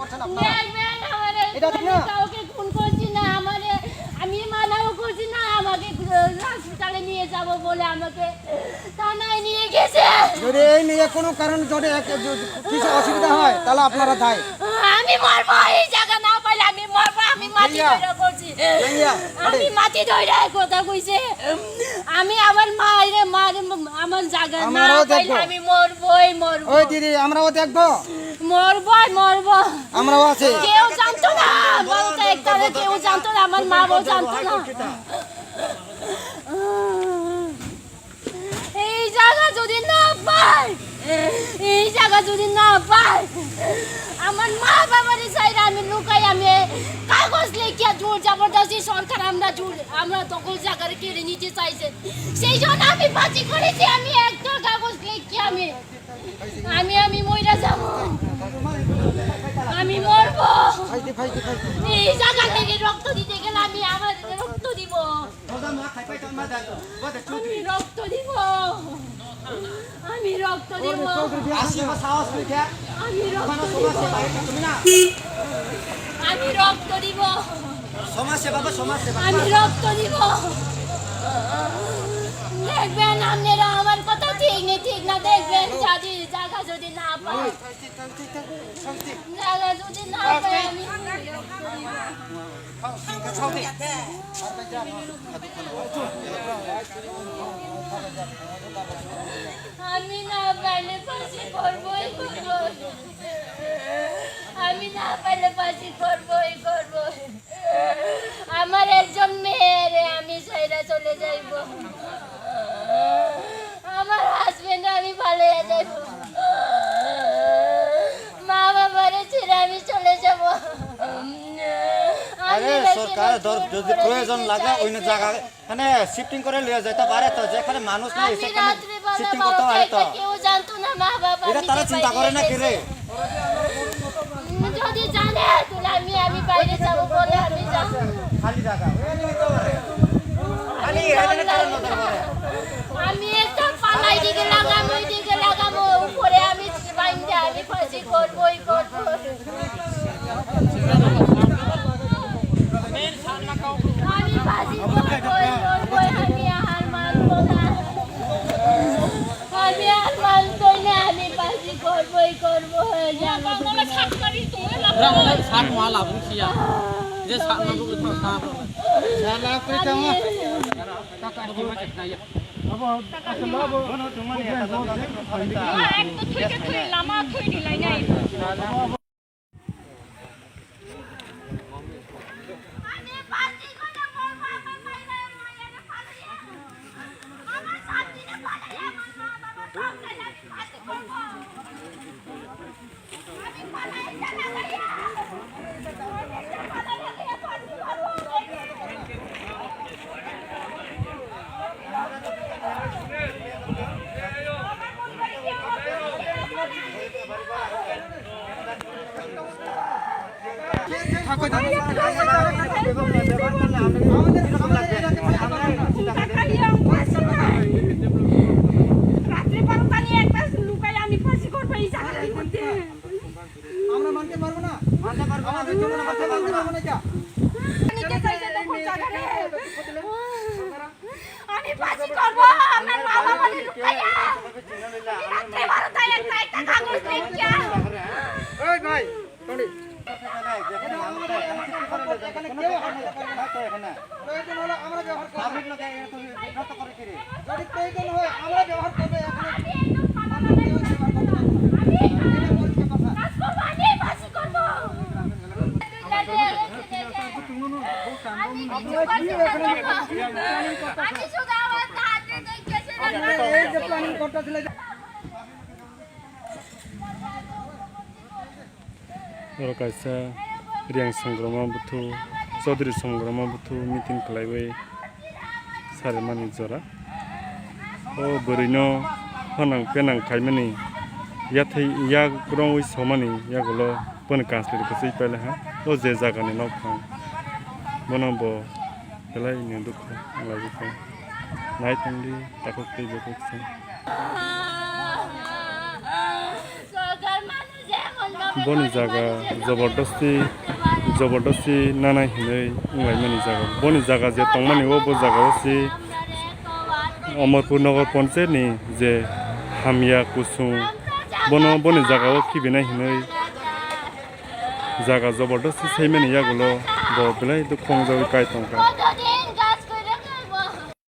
করছেন আপনারা? এটা ঠিক না। কাউকে খুন করছি না, আমি মানাও করছি না, আমাকে হসপিটালে নিয়ে যাব বলে আমাকে থানায় নিয়ে গেছে। যদি এই নিয়ে কোনো কারণ যদি কিছু অসুবিধা হয় তাহলে আপনারা দায়। আমি মরবো, এই জায়গা না পাইলে আমি মরবো। আমি মাটি ধরে করছি, আমি মাটি ধরে কথা কইছে। আমি আমার মায়ের আমার জায়গা না পাইলে আমি মরবই মরবো। ওই দিদি আমরাও দেখবো, মরবো আমরাও আছে। কেউ জানতো না বলতে, একটা কেউ জানতো না, আমার মা বউ জানতো না। এই জায়গা যদি না পাই, আমার মা বাবার চাইলে আমি লুকাই, আমি কাগজ লিখিয়া জোর জবরদস্তি সরকার আমরা দখল জায়গা কেড়ে নিতে চাইছে, সেই জন্য আমি বাঁচি করেছি। আমি একটা কাগজ লিখিয়া আমি মইরা যাব, আমি মরবো। এই জায়গা থেকে রক্ত দিতে গেলে আমি আমার রক্ত দিব, আমি রক্ত দিব। দেখবেন আপনারা আমার কথা ঠিক না দেখবেন, যদি জায়গা যদি না পাই, আমি না পাইলে ফাঁসি করবই করবো, আমার একজন মেয়েরে আমি সাইরা চলে যাইব, আমার হাজবেন্ড আমি পালিয়ে যাইব, মা বাবারে ছেড়ে আমি চলে যাব। সরকার যদি প্রয়োজন লাগে অন্য জায়গা মানে শিফটিং করে লিয়ে যেতে পারে, তো যেখানে মানুষ নাই সেখানে শিফটিং করতে পারে। তো কেউ জানতো না, মা বাবা এটা তারা চিন্তা করে না কি রে? যদি জানে তাহলে আমি বাইরে যাব বলে আমি যাব। খালি জায়গা আমি একটা পালাই দিকে লাগাবো, উপরে আমি বাইন্দে আমি ফাঁসি করবই করবো। আমি ফাঁসি করবই, আমি আর মানবো না, আমি ফাঁসি করবই করবো। আমরা মানতে পারবো না, আমি ফাঁসি করবো, আমার মা বাবাকে লুকাইয়া একটা কাগজ লিখিয়া। ওই ভাই Tony Kaisa Riang Sangrama Butu Chaudhary Sangrama Butu meeting kalaibai Sarimani Jora O Borino Honang Penang Kaimani Yathai Yag Grongwi Somani Yagolo Pon Kansler Kasi Pele ha O Je Jagani Nokang Bonambo Kelai Nindukho Laguko Night only Takok Tejokok boni jaga jabardasti nana hinai unglai mani jaga boni jaga je tongmani o bo jaga o si Amarpur Nagar Panchayat ni je hamya kusung boni jaga o kibina hinai jaga jabardasti saimani yagulo bo belai du khongjau kai tongka